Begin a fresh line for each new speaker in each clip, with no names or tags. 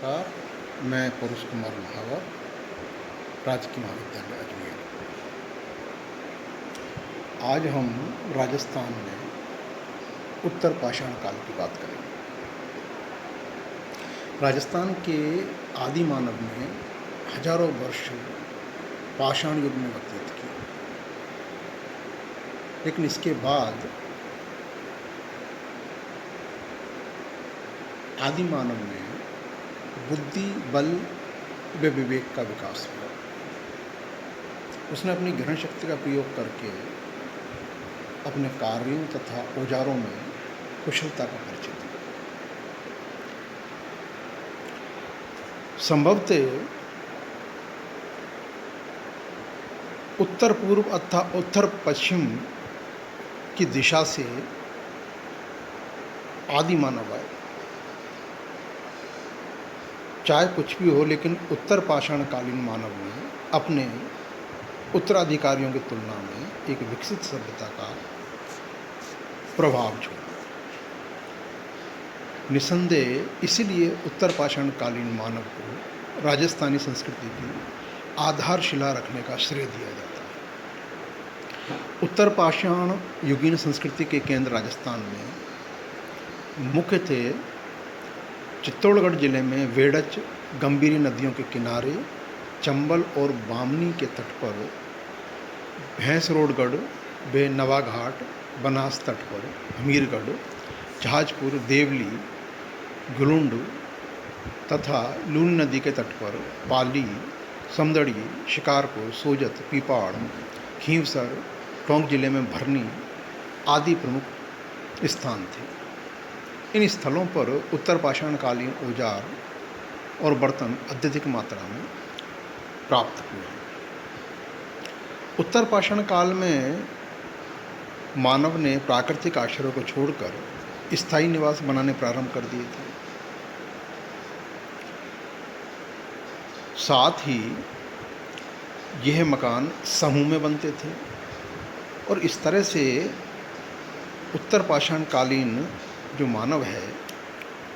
नमस्कार। मैं परुष कुमार महावर, राजकीय महाविद्यालय अजमेर। आज हम राजस्थान में उत्तर पाषाण काल की बात करेंगे। राजस्थान के आदि मानव ने हजारों वर्ष पाषाण युग में व्यतीत किए, लेकिन इसके बाद आदि मानव में बुद्धि, बल व विवेक का विकास हुआ। उसने अपनी ग्रहण शक्ति का प्रयोग करके अपने कार्यों तथा औजारों में कुशलता का परिचय दिया। संभवतः उत्तर पूर्व अथवा उत्तर पश्चिम की दिशा से आदि मानव आए। चाहे कुछ भी हो, लेकिन उत्तर पाषाणकालीन मानव ने अपने उत्तराधिकारियों की तुलना में एक विकसित सभ्यता का प्रभाव छोड़ा। निसंदेह इसीलिए उत्तर पाषाणकालीन मानव को राजस्थानी संस्कृति की आधारशिला रखने का श्रेय दिया जाता है। उत्तर पाषाण युगीन संस्कृति के केंद्र राजस्थान में मुख्यतः चित्तौड़गढ़ जिले में वेड़च, गंभीरी नदियों के किनारे, चंबल और बामनी के तट पर, भैंसरोडगढ़, नवाघाट, बनास तट पर, हमीरगढ़, जहाजपुर, देवली, गुलुंड तथा लूनी नदी के तट पर पाली, समदड़ी, शिकारपुर, सोजत, पीपाड़, खींवसर, टोंक जिले में भरनी आदि प्रमुख स्थान थे। इन स्थलों पर उत्तर पाषाणकालीन औजार और बर्तन अत्यधिक मात्रा में प्राप्त हुए। उत्तर पाषाण काल में मानव ने प्राकृतिक आश्रय को छोड़कर स्थायी निवास बनाने प्रारंभ कर दिए थे। साथ ही यह मकान समूह में बनते थे और इस तरह से उत्तर पाषाणकालीन जो मानव है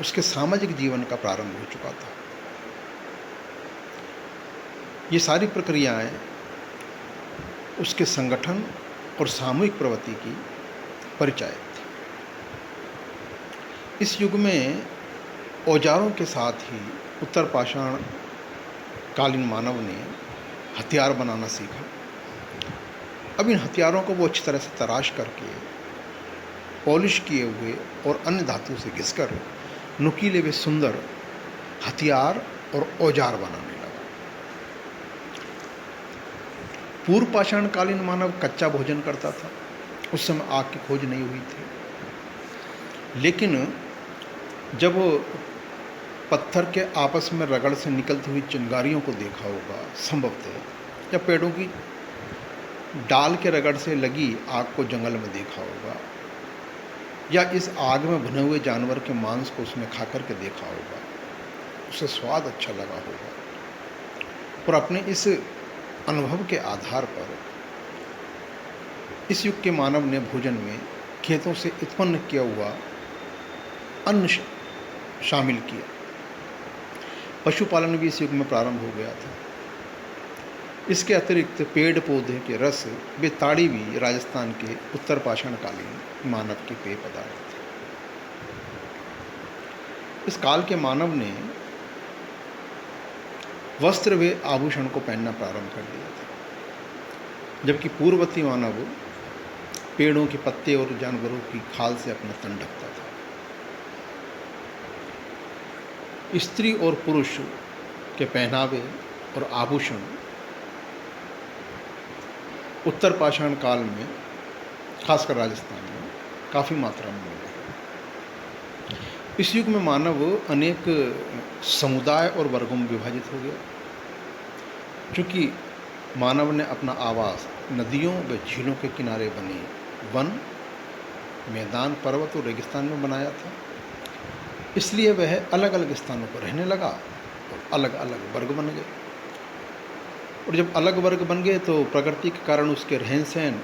उसके सामाजिक जीवन का प्रारंभ हो चुका था। ये सारी प्रक्रियाएं उसके संगठन और सामूहिक प्रवृत्ति की परिचायक थी। इस युग में औजारों के साथ ही उत्तर पाषाण कालीन मानव ने हथियार बनाना सीखा। अब इन हथियारों को वो अच्छी तरह से तराश करके पॉलिश किए हुए और अन्य धातु से घिसकर नुकीले व सुंदर हथियार और औजार बनाने लगा। पूर्व पाषाणकालीन मानव कच्चा भोजन करता था। उस समय आग की खोज नहीं हुई थी, लेकिन जब पत्थर के आपस में रगड़ से निकलती हुई चिंगारियों को देखा होगा, संभवतः, या पेड़ों की डाल के रगड़ से लगी आग को जंगल में देखा होगा, या इस आग में भुने हुए जानवर के मांस को उसने खा करके देखा होगा, उसे स्वाद अच्छा लगा होगा। और अपने इस अनुभव के आधार पर इस युग के मानव ने भोजन में खेतों से उत्पन्न किया हुआ अन्न शामिल किया। पशुपालन भी इस युग में प्रारंभ हो गया था। इसके अतिरिक्त पेड़ पौधे के रस व ताड़ी भी राजस्थान के उत्तर पाषाणकालीन मानव के पेय पदार्थ थे। इस काल के मानव ने वस्त्र व आभूषण को पहनना प्रारंभ कर दिया था, जबकि पूर्ववर्ती मानव पेड़ों के पत्ते और जानवरों की खाल से अपना तन ढकता था। स्त्री और पुरुष के पहनावे और आभूषण उत्तर पाषाण काल में, खासकर राजस्थान में, काफ़ी मात्रा में मिला है। इस युग में मानव अनेक समुदाय और वर्गों में विभाजित हो गया। चूँकि मानव ने अपना आवास नदियों व झीलों के किनारे बने वन, मैदान, पर्वत और रेगिस्तान में बनाया था, इसलिए वह अलग अलग स्थानों पर रहने लगा और अलग अलग वर्ग बन गए। और जब अलग वर्ग बन गए तो प्रकृति के कारण उसके रहन सहन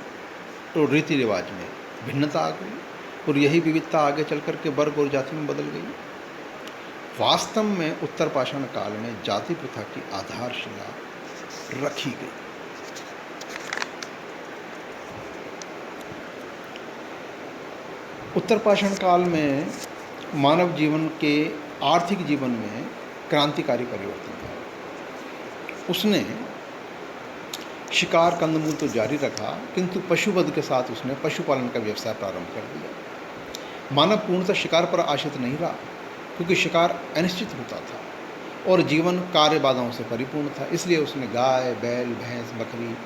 और रीति रिवाज में भिन्नता आ गई, और यही विविधता आगे चल कर के वर्ग और जाति में बदल गई। वास्तव में उत्तर पाषाण काल में जाति प्रथा की आधारशिला रखी गई। उत्तर पाषाण काल में मानव जीवन के आर्थिक जीवन में क्रांतिकारी परिवर्तन हुआ। उसने शिकार कंदमूल तो जारी रखा, किंतु पशुवध के साथ उसने पशुपालन का व्यवसाय प्रारंभ कर दिया। मानव पूर्णतः शिकार पर आश्रित नहीं रहा, क्योंकि शिकार अनिश्चित होता था और जीवन कार्य बाधाओं से परिपूर्ण था। इसलिए उसने गाय, बैल, भैंस, बकरी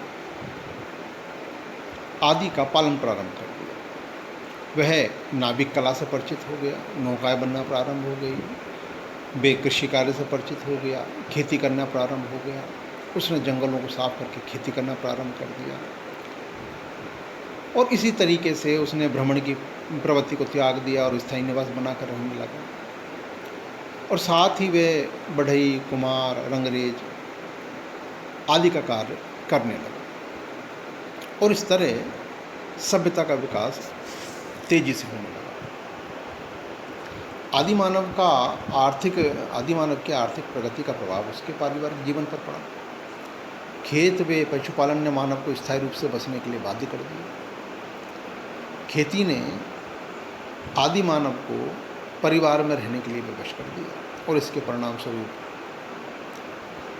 आदि का पालन प्रारंभ कर दिया। वह नाविक कला से परिचित हो गया, नौकाएं बनना प्रारंभ हो गई, वे कृषि कार्य से परिचित हो गया, खेती करना प्रारंभ हो गया। उसने जंगलों को साफ करके खेती करना प्रारंभ कर दिया और इसी तरीके से उसने भ्रमण की प्रवृत्ति को त्याग दिया और स्थायी निवास बनाकर रहने लगा। और साथ ही वे बढ़ई, कुमार, रंगरेज आदि का कार्य करने लगा और इस तरह सभ्यता का विकास तेजी से होने लगा। आदिमानव की आर्थिक प्रगति का प्रभाव उसके पारिवारिक जीवन पर पड़ा। खेत व पशुपालन ने मानव को स्थायी रूप से बसने के लिए बाध्य कर दिया। खेती ने आदि मानव को परिवार में रहने के लिए विवश कर दिया और इसके परिणाम स्वरूप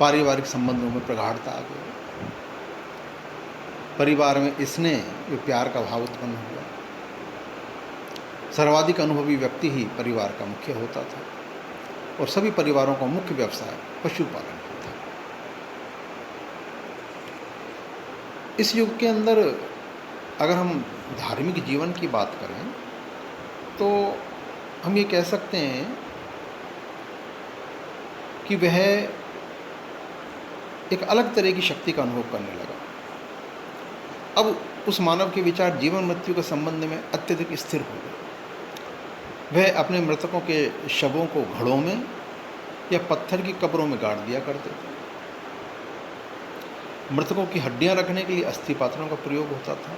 पारिवारिक संबंधों में प्रगाढ़ता आ गई। परिवार में स्नेह व प्यार का भाव उत्पन्न हुआ। सर्वाधिक अनुभवी व्यक्ति ही परिवार का मुख्य होता था और सभी परिवारों का मुख्य व्यवसाय पशुपालन था। इस युग के अंदर अगर हम धार्मिक जीवन की बात करें तो हम ये कह सकते हैं कि वह एक अलग तरह की शक्ति का अनुभव करने लगा। अब उस मानव के विचार जीवन मृत्यु के संबंध में अत्यधिक स्थिर हो गए। वह अपने मृतकों के शवों को घड़ों में या पत्थर की कब्रों में गाड़ दिया करते थे। मृतकों की हड्डियां रखने के लिए अस्थि पात्रों का प्रयोग होता था।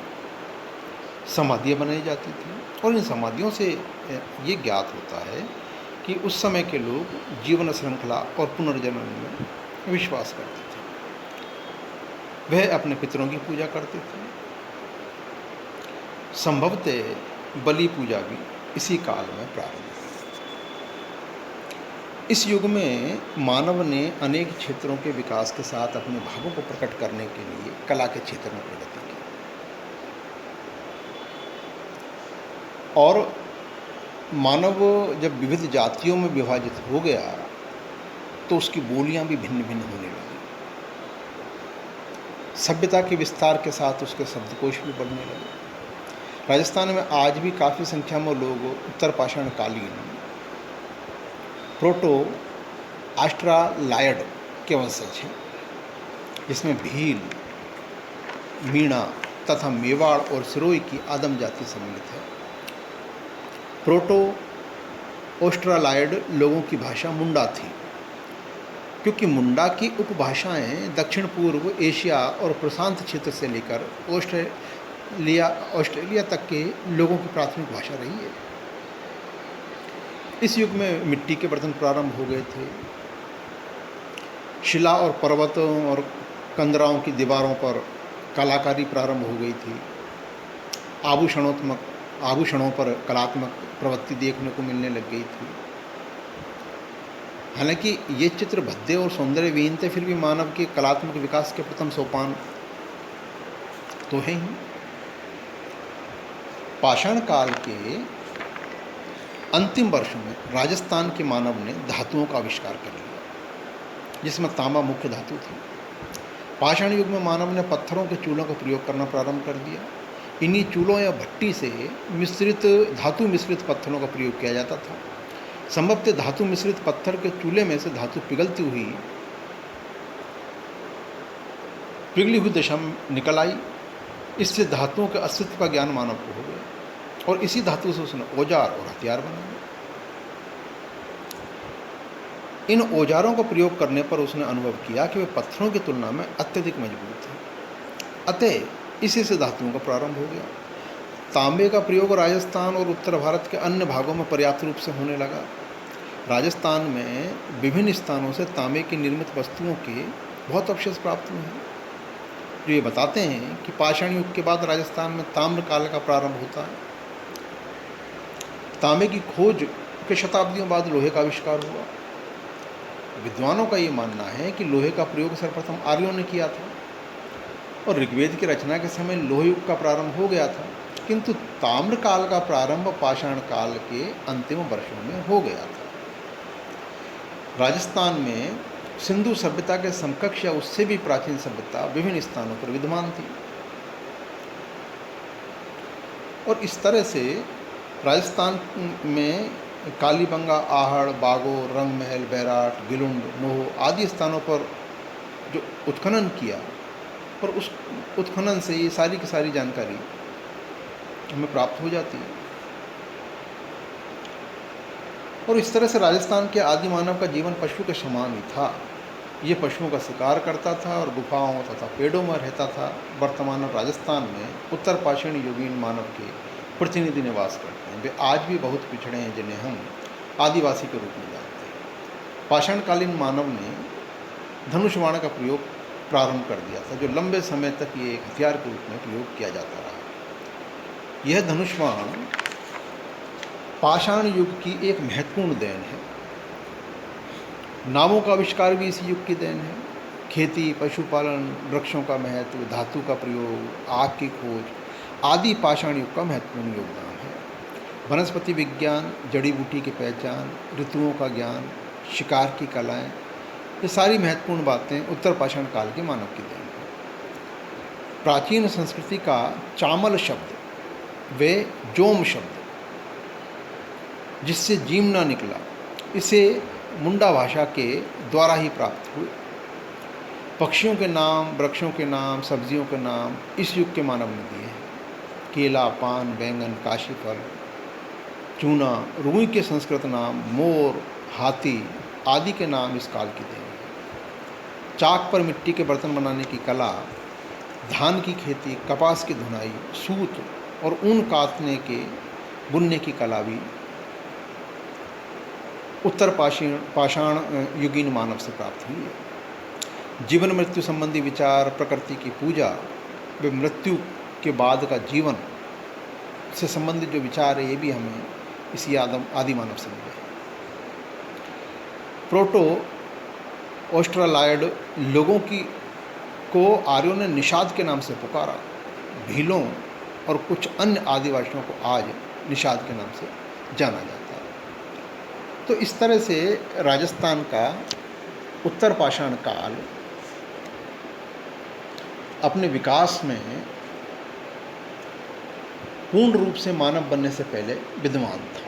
समाधियाँ बनाई जाती थी और इन समाधियों से ये ज्ञात होता है कि उस समय के लोग जीवन श्रृंखला और पुनर्जन्म में विश्वास करते थे। वह अपने पितरों की पूजा करते थे। संभवतः बलि पूजा भी इसी काल में प्रारंभ हुई। इस युग में मानव ने अनेक क्षेत्रों के विकास के साथ अपने भावों को प्रकट करने के लिए कला के क्षेत्र में प्रगति की और मानव जब विविध जातियों में विभाजित हो गया तो उसकी बोलियां भी भिन्न भिन्न होने लगी। सभ्यता के विस्तार के साथ उसके शब्दकोश भी बढ़ने लगे। राजस्थान में आज भी काफ़ी संख्या में लोग उत्तर पाषाण कालीन प्रोटो ऑस्ट्रालॉयड के वंशज हैं, जिसमें भील, मीणा तथा मेवाड़ और सिरोही की आदम जाति सम्मिलित है। प्रोटो ऑस्ट्रालॉयड लोगों की भाषा मुंडा थी, क्योंकि मुंडा की उपभाषाएं दक्षिण पूर्व एशिया और प्रशांत क्षेत्र से लेकर ऑस्ट्रेलिया तक के लोगों की प्राथमिक भाषा रही है। इस युग में मिट्टी के बर्तन प्रारंभ हो गए थे। शिला और पर्वतों और कंदराओं की दीवारों पर कलाकारी प्रारंभ हो गई थी। आभूषणों पर कलात्मक प्रवृत्ति देखने को मिलने लग गई थी। हालांकि ये चित्र भद्दे और सौंदर्य विहीन थे, फिर भी मानव के कलात्मक विकास के प्रथम सोपान तो है ही। पाषाण काल के अंतिम वर्षों में राजस्थान के मानव ने धातुओं का आविष्कार कर लिया, जिसमें तांबा मुख्य धातु थी। पाषाण युग में मानव ने पत्थरों के चूल्हों का प्रयोग करना प्रारंभ कर दिया। इन्हीं चूल्हों या भट्टी से धातु मिश्रित पत्थरों का प्रयोग किया जाता था। संभवतः धातु मिश्रित पत्थर के चूल्हे में से धातु पिघली हुई दशा में निकल आई। इससे धातुओं के अस्तित्व का ज्ञान मानव को हो गया और इसी धातु से उसने औजार और हथियार बनाए। इन औजारों का प्रयोग करने पर उसने अनुभव किया कि वे पत्थरों की तुलना में अत्यधिक मजबूत थे। अतः इसी से धातुओं का प्रारंभ हो गया। तांबे का प्रयोग राजस्थान और उत्तर भारत के अन्य भागों में पर्याप्त रूप से होने लगा। राजस्थान में विभिन्न स्थानों से तांबे की निर्मित वस्तुओं के बहुत अवशेष प्राप्त हुए हैं, जो ये बताते हैं कि पाषाण युग के बाद राजस्थान में ताम्र काल का प्रारंभ होता है। तांबे की खोज के शताब्दियों बाद लोहे का आविष्कार हुआ। विद्वानों का ये मानना है कि लोहे का प्रयोग सर्वप्रथम आर्यों ने किया था और ऋग्वेद की रचना के समय लोह युग का प्रारंभ हो गया था, किंतु ताम्र काल का प्रारंभ पाषाण काल के अंतिम वर्षों में हो गया था। राजस्थान में सिंधु सभ्यता के समकक्ष या उससे भी प्राचीन सभ्यता विभिन्न स्थानों पर विद्यमान थी और इस तरह से राजस्थान में कालीबंगा, आहड़, बागोर, रंगमहल, बैराट, गिलुंड, नोह आदि स्थानों पर जो उत्खनन किया और उस उत्खनन से ये सारी की सारी जानकारी हमें प्राप्त हो जाती है। और इस तरह से राजस्थान के आदि मानव का जीवन पशु के समान ही था। ये पशुओं का शिकार करता था और गुफाओं तथा पेड़ों में रहता था। वर्तमान राजस्थान में उत्तर पाषाण युगीन मानव के प्रतिनिधि निवास करते हैं। वे आज भी बहुत पिछड़े हैं, जिन्हें हम आदिवासी के रूप में जानते हैं। पाषाणकालीन मानव ने धनुष बाण का प्रयोग प्रारंभ कर दिया था, जो लंबे समय तक ये एक हथियार के रूप में प्रयोग किया जाता रहा। यह धनुष बाण पाषाण युग की एक महत्वपूर्ण देन है। नावों का आविष्कार भी इसी युग की देन है। खेती, पशुपालन, वृक्षों का महत्व, धातु का प्रयोग, आग की खोज आदि पाषाण युग का महत्वपूर्ण योगदान है। वनस्पति विज्ञान, जड़ी बूटी की पहचान, ऋतुओं का ज्ञान, शिकार की कलाएं, ये सारी महत्वपूर्ण बातें उत्तर पाषाण काल के मानव की देन है। प्राचीन संस्कृति का चामल शब्द वे जोम शब्द जिससे जीमना निकला, इसे मुंडा भाषा के द्वारा ही प्राप्त हुए। पक्षियों के नाम, वृक्षों के नाम, सब्जियों के नाम इस युग के मानव ने दिए हैं। केला, पान, बैंगन, काशीफल, चूना, रुई के संस्कृत नाम, मोर, हाथी आदि के नाम इस काल की देन है। चाक पर मिट्टी के बर्तन बनाने की कला, धान की खेती, कपास की धुनाई, सूत और ऊन काटने के बुनने की कला भी उत्तर पाषाण युगीन मानव से प्राप्त हुई है। जीवन मृत्यु संबंधी विचार, प्रकृति की पूजा व मृत्यु के बाद का जीवन से संबंधित जो विचार है, ये भी हमें इसी आदि मानव से मिले। प्रोटो ऑस्ट्रालॉयड लोगों को आर्यों ने निषाद के नाम से पुकारा। भीलों और कुछ अन्य आदिवासियों को आज निषाद के नाम से जाना जाता है। तो इस तरह से राजस्थान का उत्तर पाषाण काल अपने विकास में पूर्ण रूप से मानव बनने से पहले विद्यमान था।